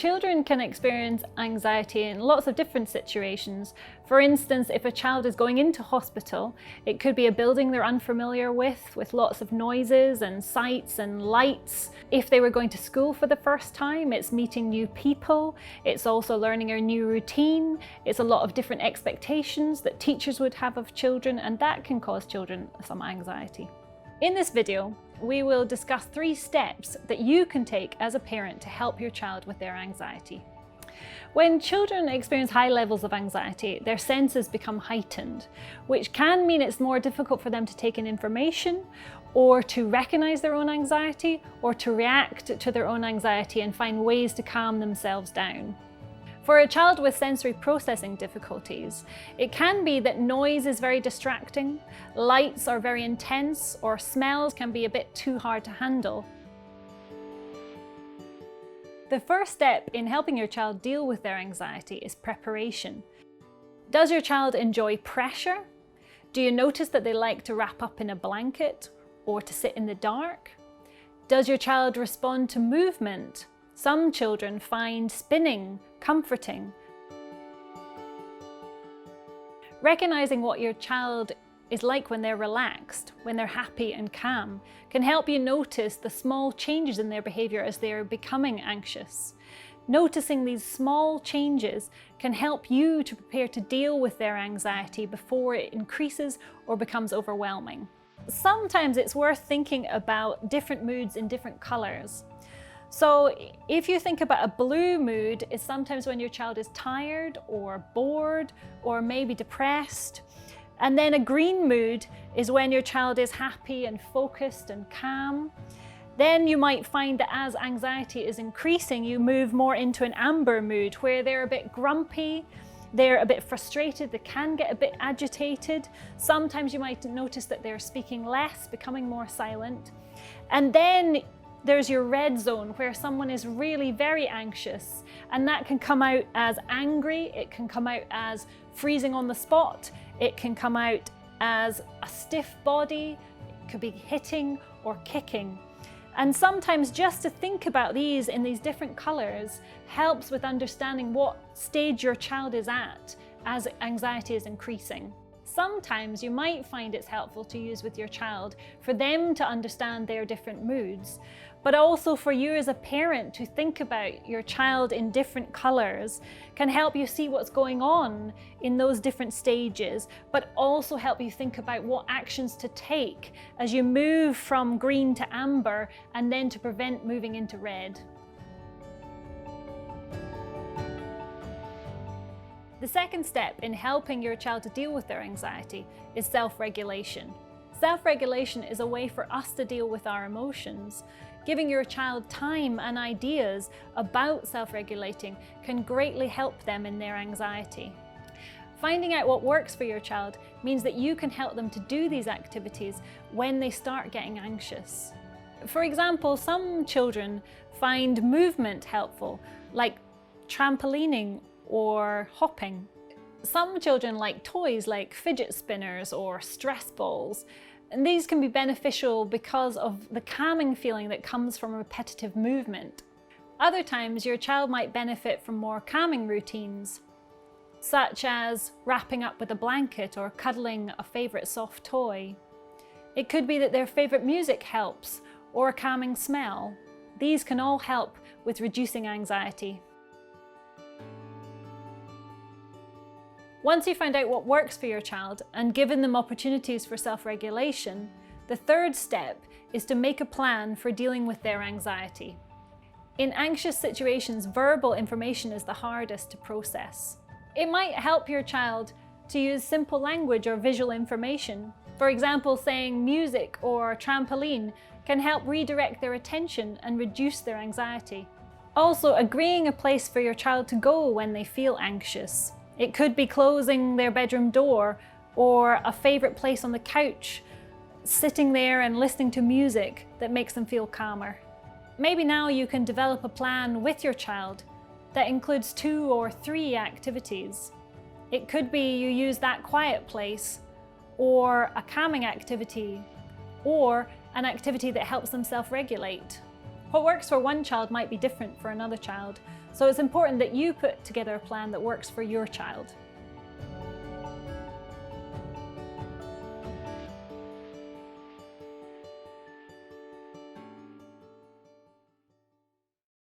Children can experience anxiety in lots of different situations. For instance, if a child is going into hospital, it could be a building they're unfamiliar with lots of noises and sights and lights. If they were going to school for the first time, it's meeting new people. It's also learning a new routine. It's a lot of different expectations that teachers would have of children, and that can cause children some anxiety. In this video, we will discuss 3 steps that you can take as a parent to help your child with their anxiety. When children experience high levels of anxiety, their senses become heightened, which can mean it's more difficult for them to take in information, or to recognize their own anxiety, or to react to their own anxiety and find ways to calm themselves down. For a child with sensory processing difficulties, it can be that noise is very distracting, lights are very intense, or smells can be a bit too hard to handle. The first step in helping your child deal with their anxiety is preparation. Does your child enjoy pressure? Do you notice that they like to wrap up in a blanket or to sit in the dark? Does your child respond to movement? Some children find spinning comforting. Recognizing what your child is like when they're relaxed, when they're happy and calm, can help you notice the small changes in their behavior as they're becoming anxious. Noticing these small changes can help you to prepare to deal with their anxiety before it increases or becomes overwhelming. Sometimes it's worth thinking about different moods in different colors. So if you think about a blue mood, it's sometimes when your child is tired or bored or maybe depressed. And then a green mood is when your child is happy and focused and calm. Then you might find that as anxiety is increasing, you move more into an amber mood where they're a bit grumpy, they're a bit frustrated, they can get a bit agitated. Sometimes you might notice that they're speaking less, becoming more silent. And then there's your red zone where someone is really very anxious, and that can come out as angry, it can come out as freezing on the spot, it can come out as a stiff body, it could be hitting or kicking. And sometimes just to think about these in these different colors helps with understanding what stage your child is at as anxiety is increasing. Sometimes you might find it's helpful to use with your child for them to understand their different moods, but also for you as a parent to think about your child in different colors can help you see what's going on in those different stages, but also help you think about what actions to take as you move from green to amber and then to prevent moving into red. The second step in helping your child to deal with their anxiety is self-regulation. Self-regulation is a way for us to deal with our emotions. Giving your child time and ideas about self-regulating can greatly help them in their anxiety. Finding out what works for your child means that you can help them to do these activities when they start getting anxious. For example, some children find movement helpful, like trampolining or hopping. Some children like toys like fidget spinners or stress balls, and these can be beneficial because of the calming feeling that comes from repetitive movement. Other times your child might benefit from more calming routines, such as wrapping up with a blanket or cuddling a favorite soft toy. It could be that their favorite music helps, or a calming smell. These can all help with reducing anxiety. Once you find out what works for your child and given them opportunities for self-regulation, the third step is to make a plan for dealing with their anxiety. In anxious situations, verbal information is the hardest to process. It might help your child to use simple language or visual information. For example, saying music or trampoline can help redirect their attention and reduce their anxiety. Also, agreeing a place for your child to go when they feel anxious. It could be closing their bedroom door or a favorite place on the couch, sitting there and listening to music that makes them feel calmer. Maybe now you can develop a plan with your child that includes 2 or 3 activities. It could be you use that quiet place, or a calming activity, or an activity that helps them self-regulate. What works for one child might be different for another child, so it's important that you put together a plan that works for your child.